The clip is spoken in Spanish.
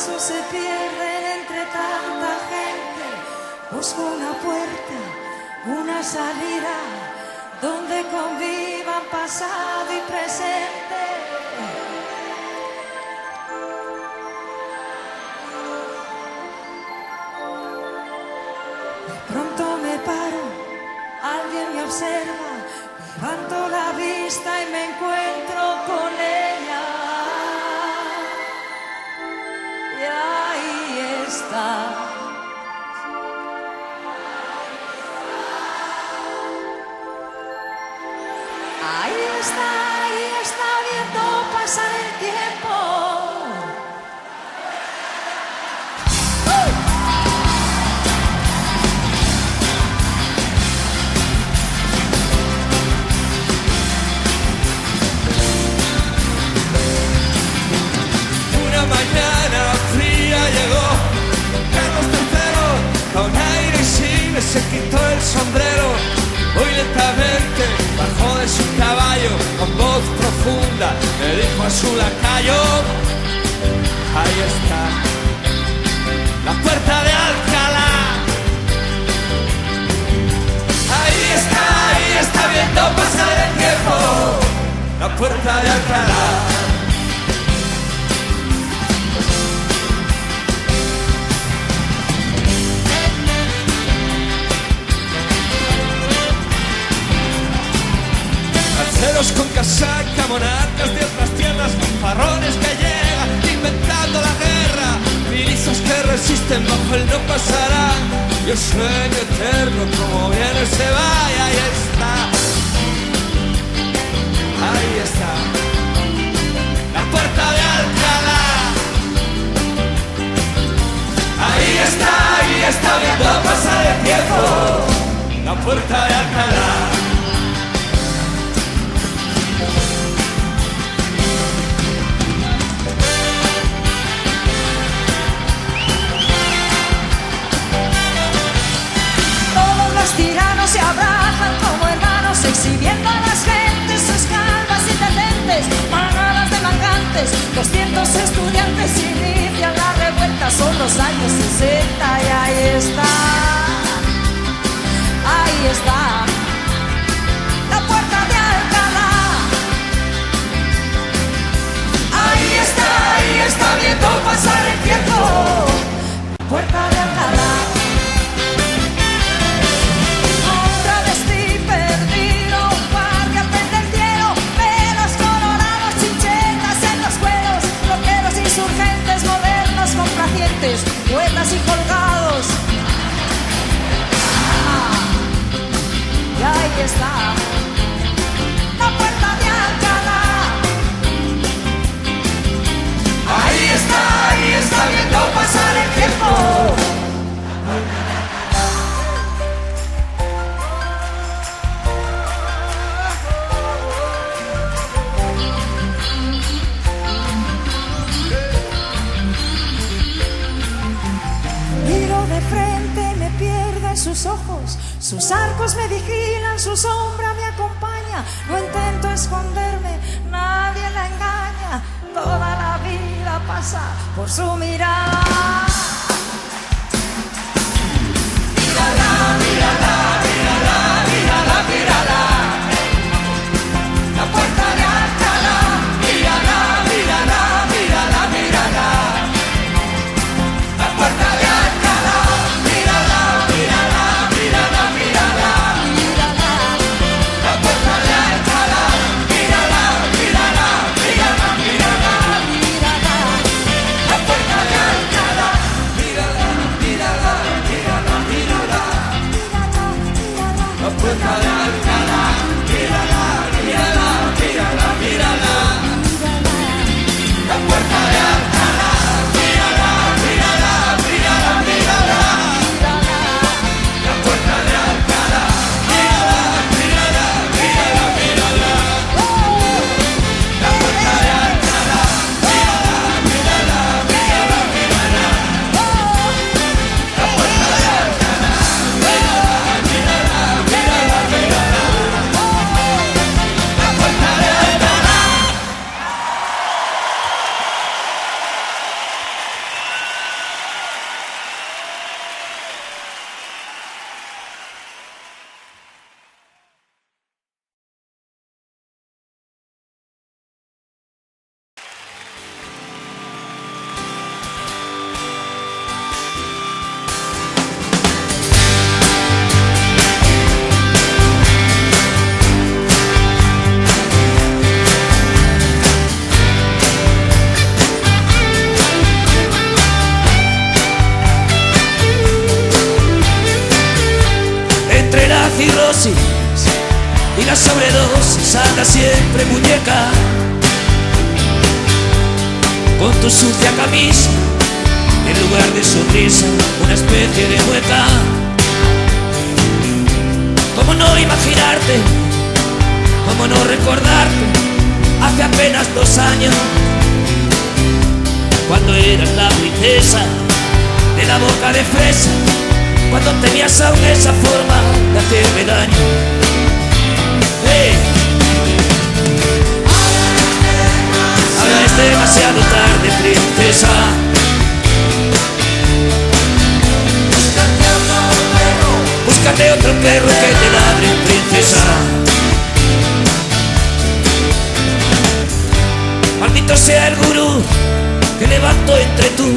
pasos se pierden entre tanta gente. Busco una puerta, una salida, donde convivan pasado y presente. De pronto me paro, alguien me observa, levanto la vista y me encuentro con ella. Y ahí está. Ahí está viendo pasar el tiempo. Una mañana fría llegó Carlos III, con aire insigne se quitó el sombrero. Muy lentamente bajó de su caballo, con voz profunda le dijo a su lacayo: ahí está, la puerta de Alcalá. Ahí está viendo pasar el tiempo, la puerta de Alcalá. Ceros con casaca, monarcas de otras tierras, farrones que llegan inventando la guerra, milicias que resisten bajo el no pasará, y el sueño eterno como viene se va. Y ahí está, la puerta de Alcalá. Ahí está viendo pasar el tiempo, la puerta de Alcalá. Los tiranos se abrazan como hermanos, exhibiendo a las gentes sus calvas indecentes, manadas de mangantes, 200 estudiantes inician la revuelta, son los años 60 y ahí está, la puerta de Alcalá. Ahí está viendo pasar el tiempo, la puerta de Alcalá. Poetas y colgados. Y ahí está, la puerta de Alcalá. Ahí está viendo pasar el tiempo. Sus ojos, sus arcos me vigilan, su sombra me acompaña. No intento esconderme, nadie la engaña. Toda la vida pasa por su mirada. Mírala, mírala, mírala, mírala, mírala. La puerta de Alcalá. Mírala, mírala, mírala, mírala. La puerta de Alcalá. Alcalá. dosis y la sobredosis anda siempre muñeca, con tu sucia camisa, en lugar de sonrisa, una especie de mueca. ¿Cómo no imaginarte? ¿Cómo no recordarte? Hace apenas 2 años, cuando eras la princesa de la boca de fresa, cuando tenías aún esa forma de hacerme daño. ¡Hey! Ahora es demasiado tarde, princesa. Búscate otro perro que te ladre, princesa. Maldito sea el gurú que levantó entre tú